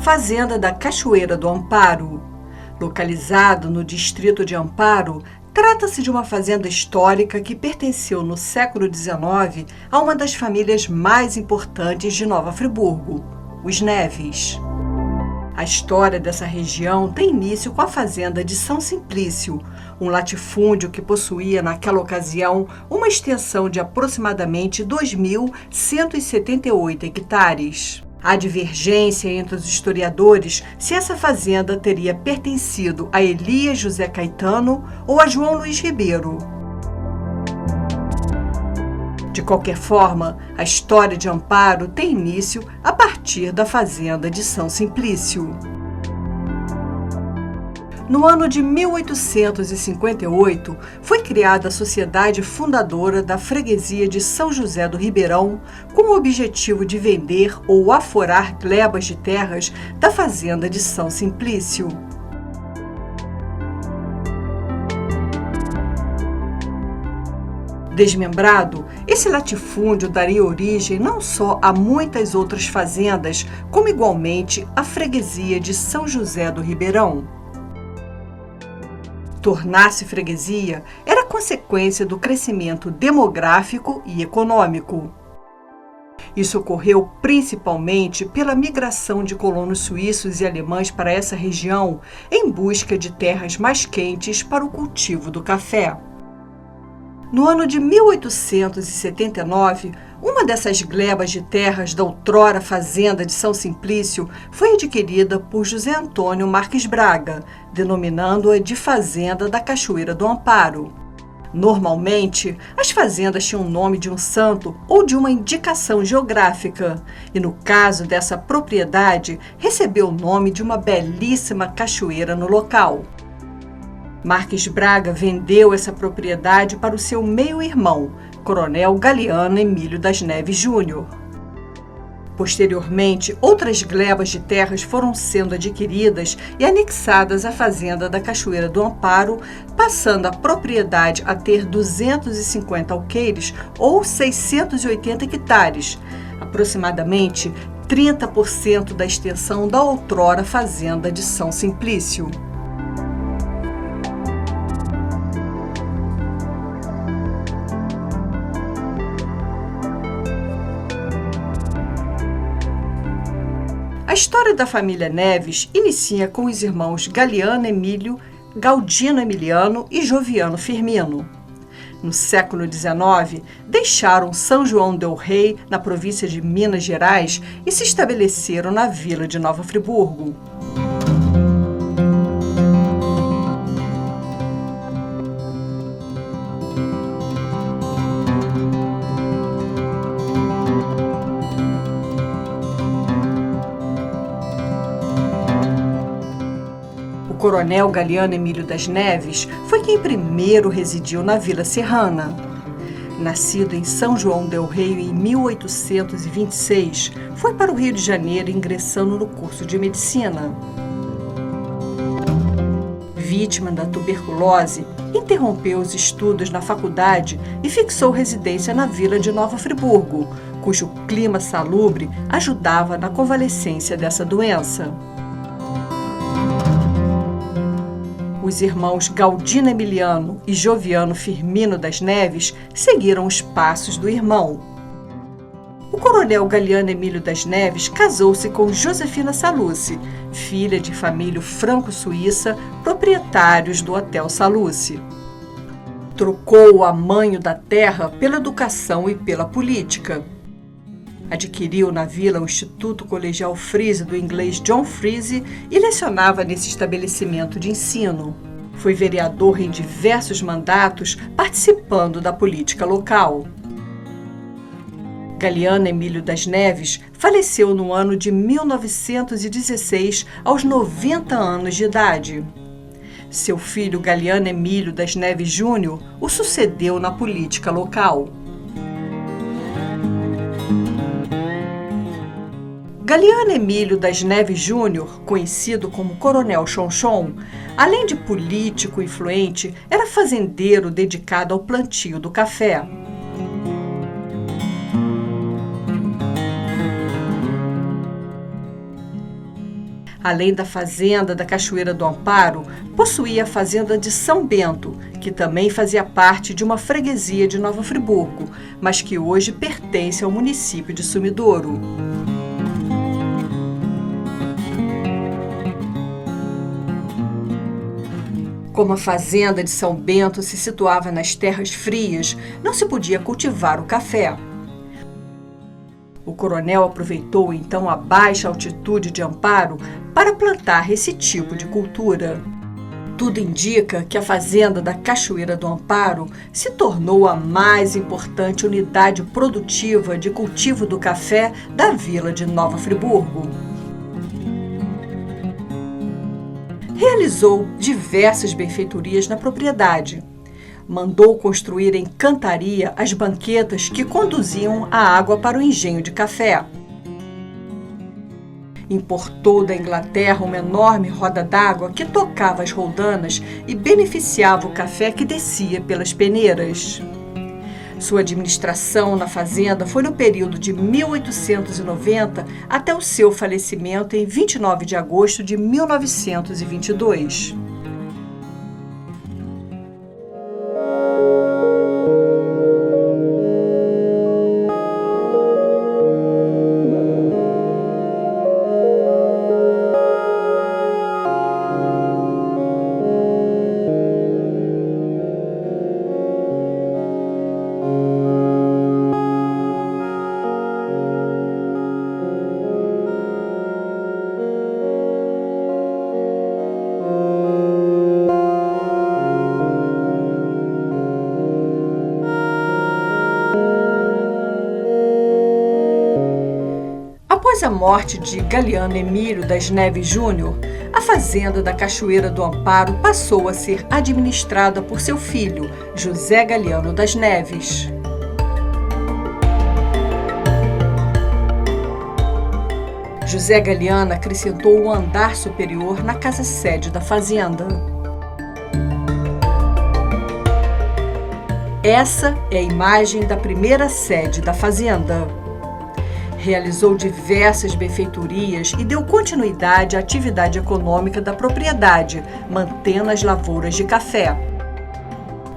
Fazenda da Cachoeira do Amparo. Localizado no distrito de Amparo, trata-se de uma fazenda histórica que pertenceu no século XIX a uma das famílias mais importantes de Nova Friburgo, os Neves. A história dessa região tem início com a fazenda de São Simplício, um latifúndio que possuía naquela ocasião uma extensão de aproximadamente 2.178 hectares. Há divergência entre os historiadores se essa fazenda teria pertencido a Elias José Caetano ou a João Luiz Ribeiro. De qualquer forma, a história de Amparo tem início a partir da fazenda de São Simplício. No ano de 1858, foi criada a sociedade fundadora da freguesia de São José do Ribeirão, com o objetivo de vender ou aforar glebas de terras da fazenda de São Simplício. Desmembrado, esse latifúndio daria origem não só a muitas outras fazendas, como igualmente a freguesia de São José do Ribeirão. Tornar-se freguesia era consequência do crescimento demográfico e econômico. Isso ocorreu principalmente pela migração de colonos suíços e alemães para essa região em busca de terras mais quentes para o cultivo do café. No ano de 1879, uma dessas glebas de terras da outrora fazenda de São Simplício foi adquirida por José Antônio Marques Braga, denominando-a de Fazenda da Cachoeira do Amparo. Normalmente, as fazendas tinham o nome de um santo ou de uma indicação geográfica, e no caso dessa propriedade, recebeu o nome de uma belíssima cachoeira no local. Marques Braga vendeu essa propriedade para o seu meio-irmão, Coronel Galiano Emílio das Neves Júnior. Posteriormente, outras glebas de terras foram sendo adquiridas e anexadas à fazenda da Cachoeira do Amparo, passando a propriedade a ter 250 alqueires ou 680 hectares, aproximadamente 30% da extensão da outrora fazenda de São Simplício. A história da família Neves inicia com os irmãos Galiano Emílio, Galdino Emiliano e Joviano Firmino. No século XIX, deixaram São João del Rei, na província de Minas Gerais, e se estabeleceram na vila de Nova Friburgo. O coronel Galiano Emílio das Neves foi quem primeiro residiu na Vila Serrana. Nascido em São João del Rei em 1826, foi para o Rio de Janeiro ingressando no curso de medicina. Vítima da tuberculose, interrompeu os estudos na faculdade e fixou residência na vila de Nova Friburgo, cujo clima salubre ajudava na convalescência dessa doença. Os irmãos Galdino Emiliano e Joviano Firmino das Neves seguiram os passos do irmão. O coronel Galiano Emílio das Neves casou-se com Josefina Salucci, filha de família franco-suíça, proprietários do Hotel Salucci. Trocou o amanho da terra pela educação e pela política. Adquiriu na vila o Instituto Colegial Freese do inglês John Freese e lecionava nesse estabelecimento de ensino. Foi vereador em diversos mandatos, participando da política local. Galiano Emílio das Neves faleceu no ano de 1916, aos 90 anos de idade. Seu filho Galiano Emílio das Neves Júnior o sucedeu na política local. Galiano Emílio das Neves Júnior, conhecido como Coronel Chonchon, além de político influente, era fazendeiro dedicado ao plantio do café. Além da fazenda da Cachoeira do Amparo, possuía a fazenda de São Bento, que também fazia parte de uma freguesia de Nova Friburgo, mas que hoje pertence ao município de Sumidouro. Como a fazenda de São Bento se situava nas terras frias, não se podia cultivar o café. O coronel aproveitou então a baixa altitude de Amparo para plantar esse tipo de cultura. Tudo indica que a fazenda da Cachoeira do Amparo se tornou a mais importante unidade produtiva de cultivo do café da vila de Nova Friburgo. Realizou diversas benfeitorias na propriedade. Mandou construir em cantaria as banquetas que conduziam a água para o engenho de café. Importou da Inglaterra uma enorme roda d'água que tocava as roldanas e beneficiava o café que descia pelas peneiras. Sua administração na fazenda foi no período de 1890 até o seu falecimento em 29 de agosto de 1922. Após a morte de Galiano Emílio das Neves Júnior, a fazenda da Cachoeira do Amparo passou a ser administrada por seu filho, José Galiano das Neves. José Galiano acrescentou um andar superior na casa-sede da fazenda. Essa é a imagem da primeira sede da fazenda. Realizou diversas benfeitorias e deu continuidade à atividade econômica da propriedade, mantendo as lavouras de café.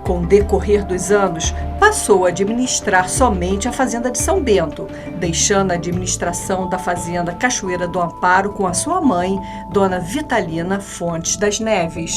Com o decorrer dos anos, passou a administrar somente a fazenda de São Bento, deixando a administração da fazenda Cachoeira do Amparo com a sua mãe, Dona Vitalina Fontes das Neves.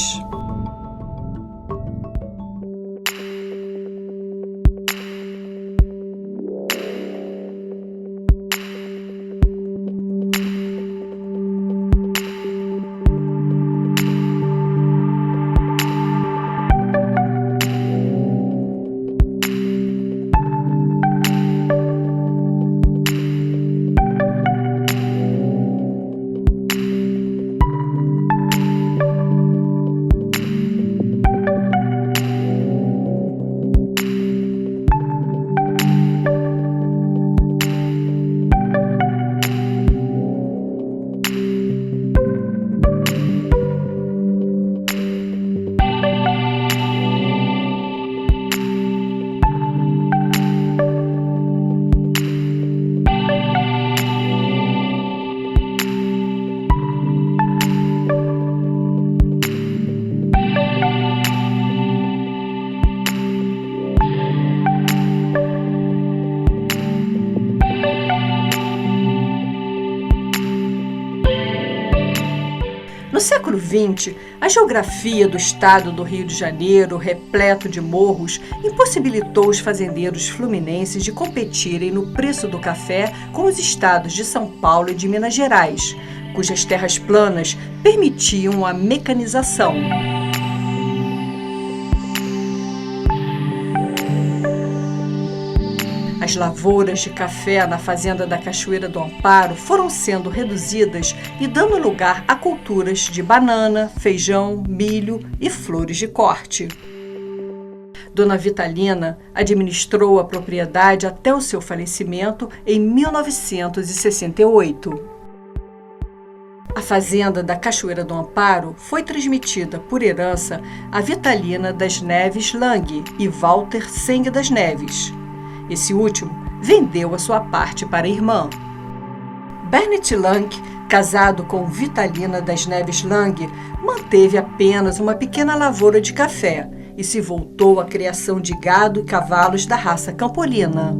No século XX, a geografia do estado do Rio de Janeiro, repleto de morros, impossibilitou os fazendeiros fluminenses de competirem no preço do café com os estados de São Paulo e de Minas Gerais, cujas terras planas permitiam a mecanização. As lavouras de café na fazenda da Cachoeira do Amparo foram sendo reduzidas e dando lugar a culturas de banana, feijão, milho e flores de corte. Dona Vitalina administrou a propriedade até o seu falecimento em 1968. A fazenda da Cachoeira do Amparo foi transmitida por herança a Vitalina das Neves Lang e Walter Seng das Neves. Esse último vendeu a sua parte para a irmã. Bernet Lang Casado com Vitalina das Neves Lang, manteve apenas uma pequena lavoura de café e se voltou à criação de gado e cavalos da raça campolina.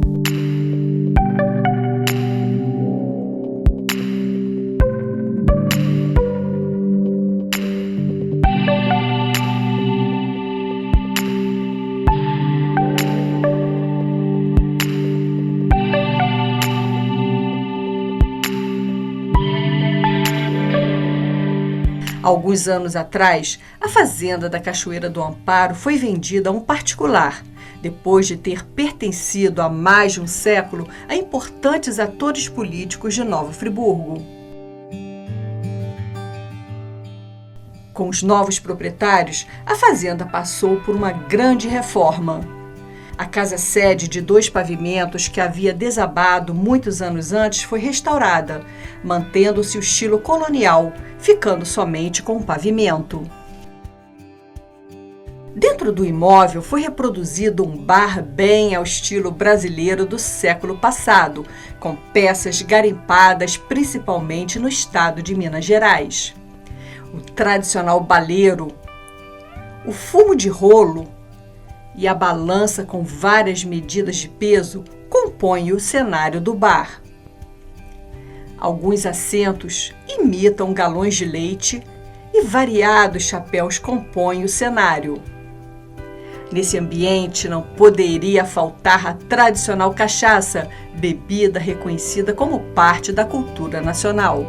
Alguns anos atrás, a fazenda da Cachoeira do Amparo foi vendida a um particular, depois de ter pertencido há mais de um século a importantes atores políticos de Nova Friburgo. Com os novos proprietários, a fazenda passou por uma grande reforma. A casa-sede de 2 pavimentos que havia desabado muitos anos antes foi restaurada, mantendo-se o estilo colonial, ficando somente com um pavimento. Dentro do imóvel foi reproduzido um bar bem ao estilo brasileiro do século passado, com peças garimpadas principalmente no estado de Minas Gerais. O tradicional baleiro, o fumo de rolo e a balança com várias medidas de peso compõem o cenário do bar. Alguns assentos imitam galões de leite e variados chapéus compõem o cenário. Nesse ambiente não poderia faltar a tradicional cachaça, bebida reconhecida como parte da cultura nacional.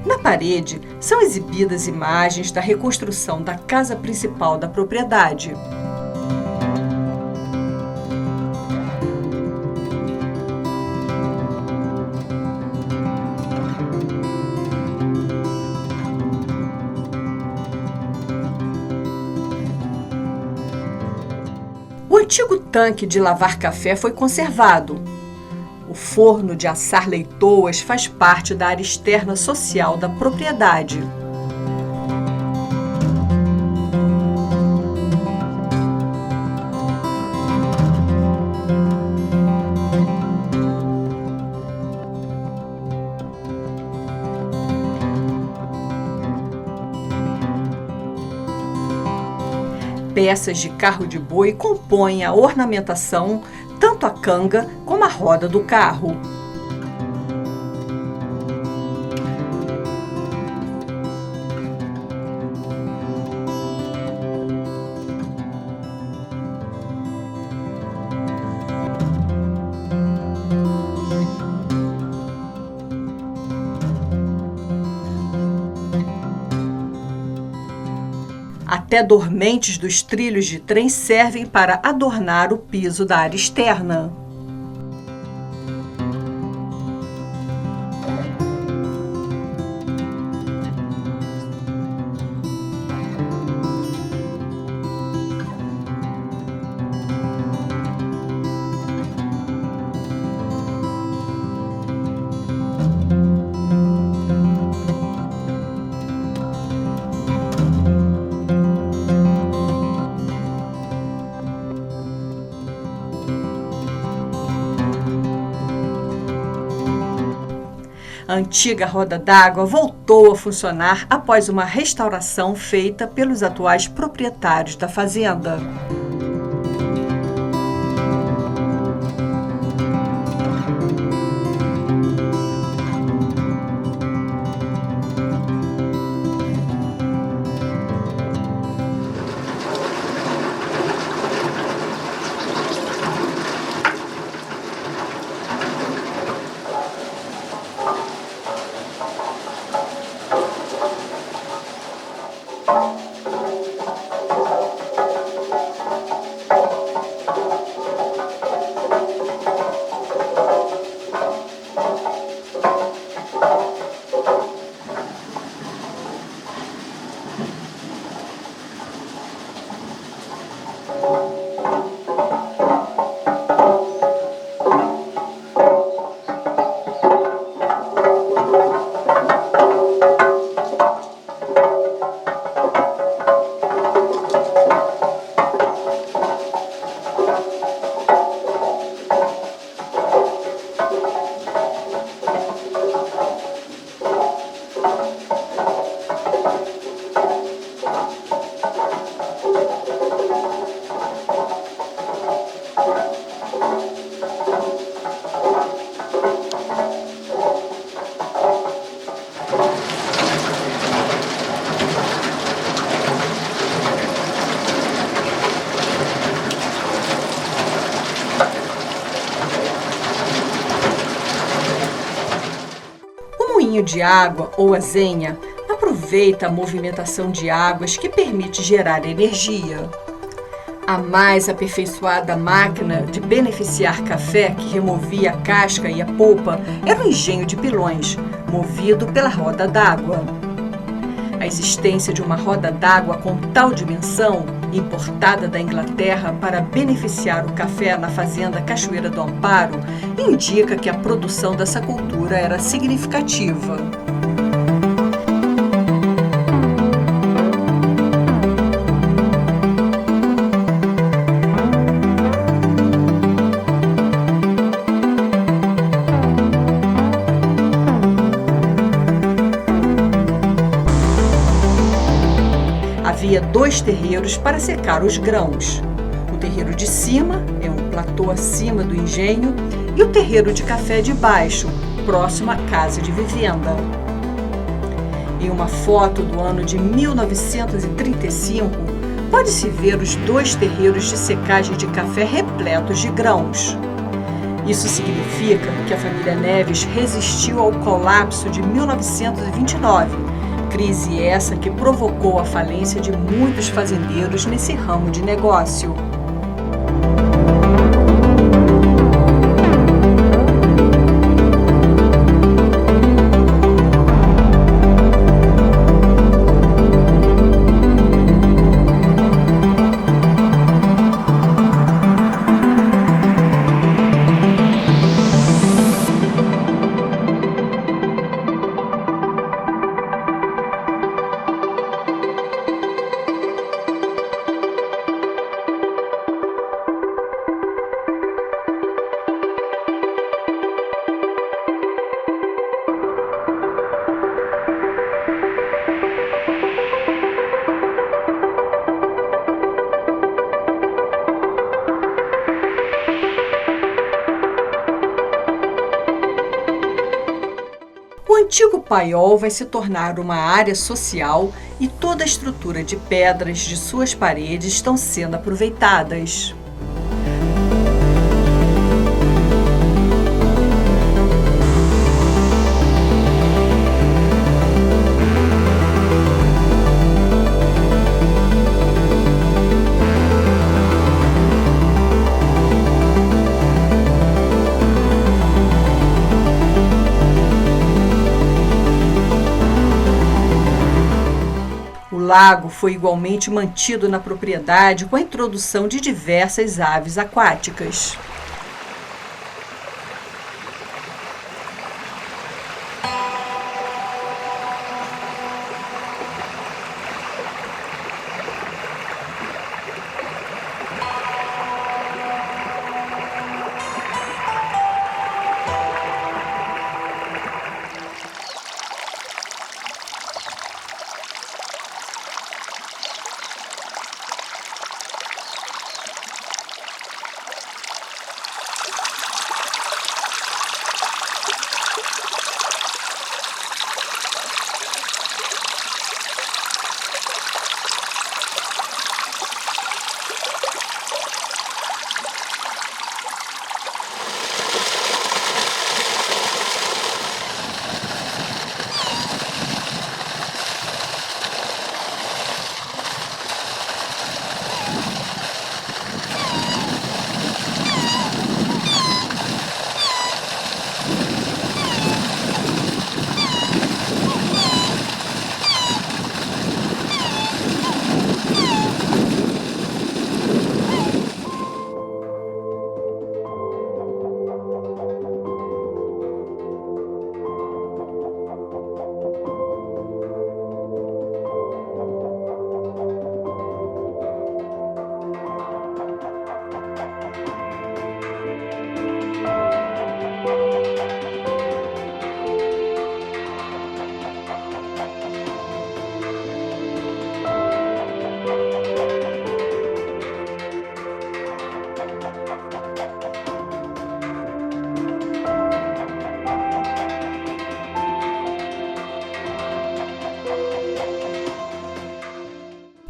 Na parede são exibidas imagens da reconstrução da casa principal da propriedade. O antigo tanque de lavar café foi conservado. O forno de assar leitoas faz parte da área externa social da propriedade. Peças de carro de boi compõem a ornamentação, tanto a canga como a roda do carro. Até dormentes dos trilhos de trem servem para adornar o piso da área externa. A antiga roda d'água voltou a funcionar após uma restauração feita pelos atuais proprietários da fazenda. O moinho de água ou azenha aproveita a movimentação de águas que permite gerar energia. A mais aperfeiçoada máquina de beneficiar café que removia a casca e a polpa era o engenho de pilões, movido pela roda d'água. A existência de uma roda d'água com tal dimensão, importada da Inglaterra para beneficiar o café na fazenda Cachoeira do Amparo, indica que a produção dessa cultura era significativa. Havia 2 terreiros para secar os grãos. O terreiro de cima é um platô acima do engenho e o terreiro de café de baixo, próximo à casa de vivenda. Em uma foto do ano de 1935, pode-se ver os 2 terreiros de secagem de café repletos de grãos. Isso significa que a família Neves resistiu ao colapso de 1929, crise essa que provocou a falência de muitos fazendeiros nesse ramo de negócio. O antigo paiol vai se tornar uma área social e toda a estrutura de pedras de suas paredes estão sendo aproveitadas. O lago foi igualmente mantido na propriedade com a introdução de diversas aves aquáticas.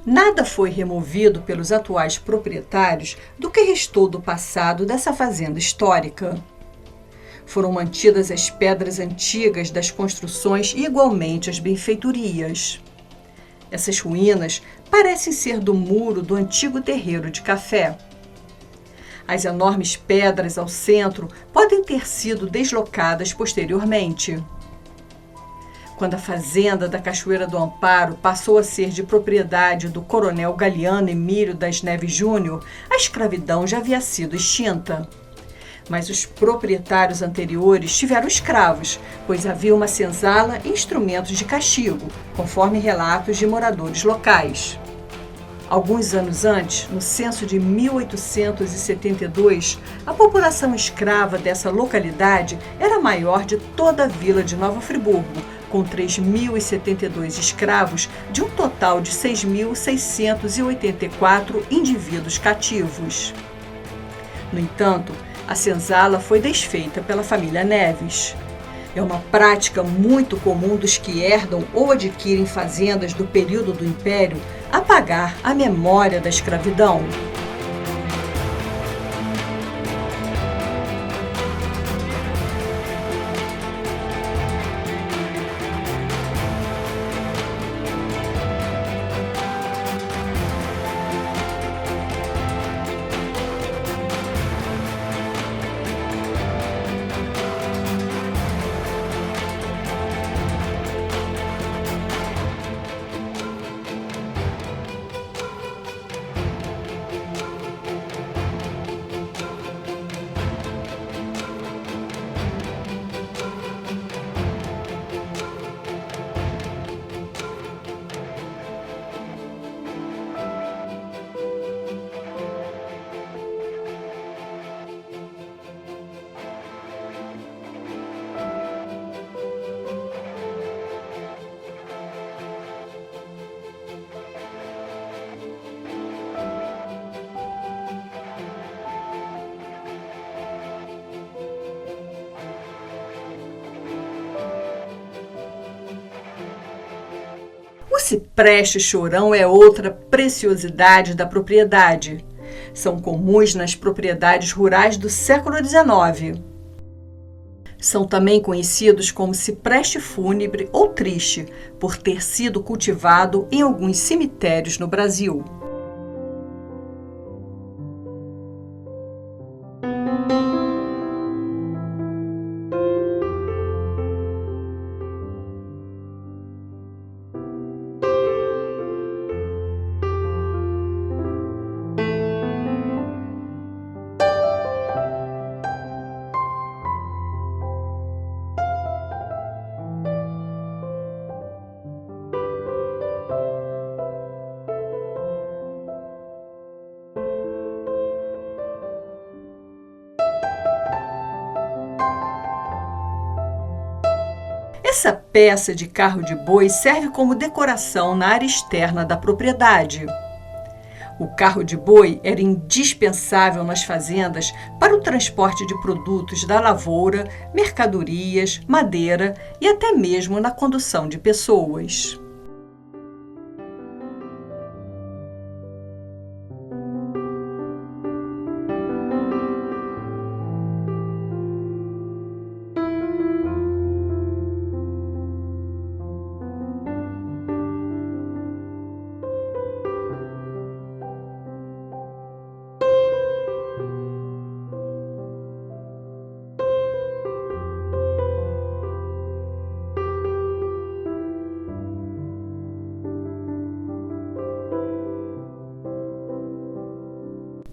Nada foi removido pelos atuais proprietários do que restou do passado dessa fazenda histórica. Foram mantidas as pedras antigas das construções e igualmente as benfeitorias. Essas ruínas parecem ser do muro do antigo terreiro de café. As enormes pedras ao centro podem ter sido deslocadas posteriormente. Quando a fazenda da Cachoeira do Amparo passou a ser de propriedade do coronel Galiano Emílio das Neves Júnior, a escravidão já havia sido extinta. Mas os proprietários anteriores tiveram escravos, pois havia uma senzala e instrumentos de castigo, conforme relatos de moradores locais. Alguns anos antes, no censo de 1872, a população escrava dessa localidade era a maior de toda a vila de Nova Friburgo, com 3.072 escravos, de um total de 6.684 indivíduos cativos. No entanto, a senzala foi desfeita pela família Neves. É uma prática muito comum dos que herdam ou adquirem fazendas do período do Império apagar a memória da escravidão. O cipreste chorão é outra preciosidade da propriedade. São comuns nas propriedades rurais do século XIX. São também conhecidos como cipreste fúnebre ou triste, por ter sido cultivado em alguns cemitérios no Brasil. Essa peça de carro de boi serve como decoração na área externa da propriedade. O carro de boi era indispensável nas fazendas para o transporte de produtos da lavoura, mercadorias, madeira e até mesmo na condução de pessoas.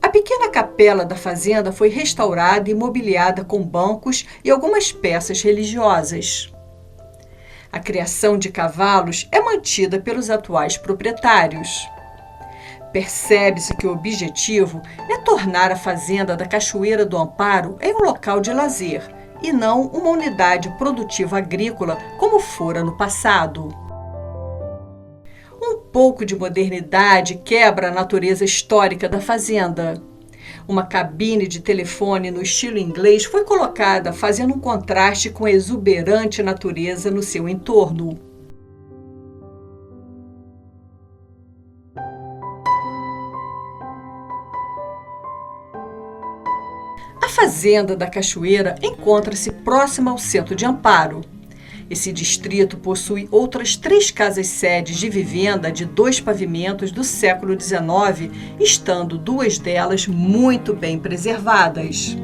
A pequena capela da fazenda foi restaurada e mobiliada com bancos e algumas peças religiosas. A criação de cavalos é mantida pelos atuais proprietários. Percebe-se que o objetivo é tornar a fazenda da Cachoeira do Amparo em um local de lazer e não uma unidade produtiva agrícola como fora no passado. Um pouco de modernidade quebra a natureza histórica da fazenda. Uma cabine de telefone no estilo inglês foi colocada, fazendo um contraste com a exuberante natureza no seu entorno. Fazenda da Cachoeira encontra-se próxima ao Centro de Amparo. Esse distrito possui outras 3 casas-sedes de vivenda de 2 pavimentos do século XIX, estando 2 delas muito bem preservadas.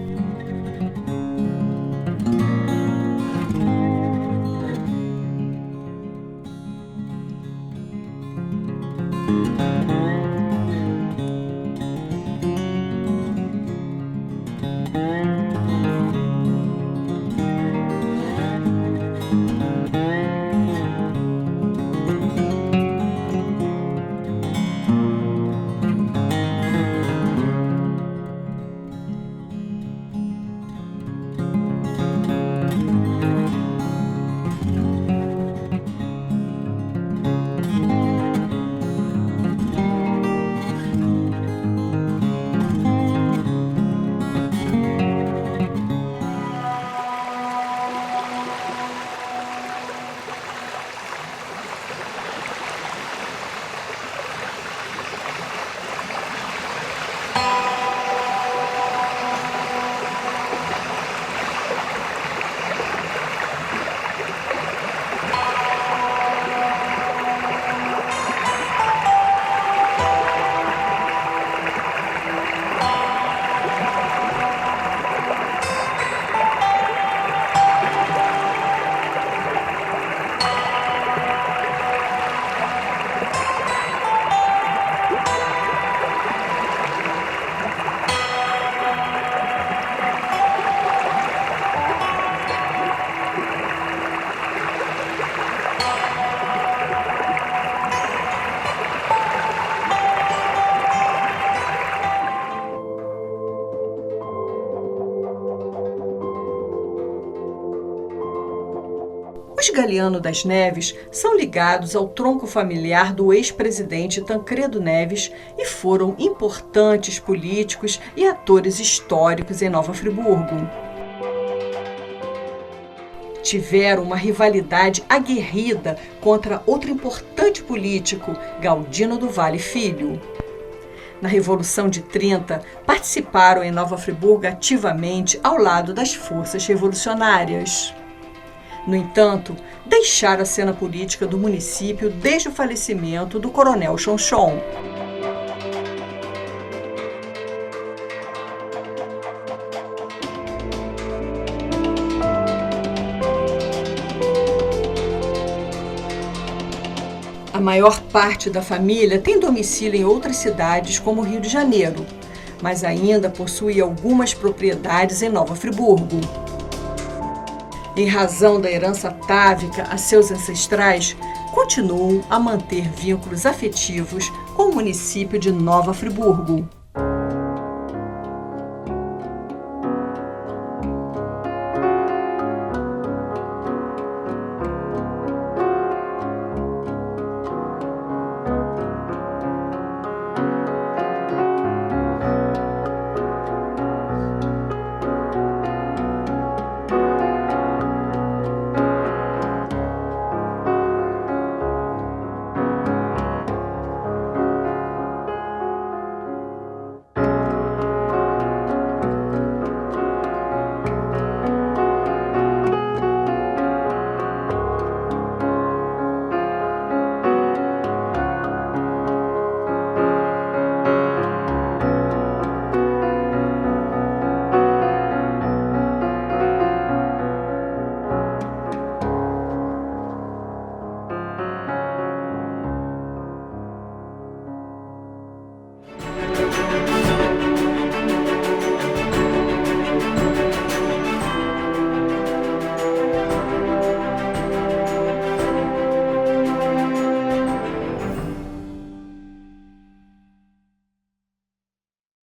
Os Galiano das Neves são ligados ao tronco familiar do ex-presidente Tancredo Neves e foram importantes políticos e atores históricos em Nova Friburgo. Tiveram uma rivalidade aguerrida contra outro importante político, Galdino do Valle Filho. Na Revolução de 30, participaram em Nova Friburgo ativamente ao lado das forças revolucionárias. No entanto, deixaram a cena política do município desde o falecimento do coronel Chonchon. A maior parte da família tem domicílio em outras cidades, como Rio de Janeiro, mas ainda possui algumas propriedades em Nova Friburgo. Em razão da herança atávica a seus ancestrais, continuam a manter vínculos afetivos com o município de Nova Friburgo.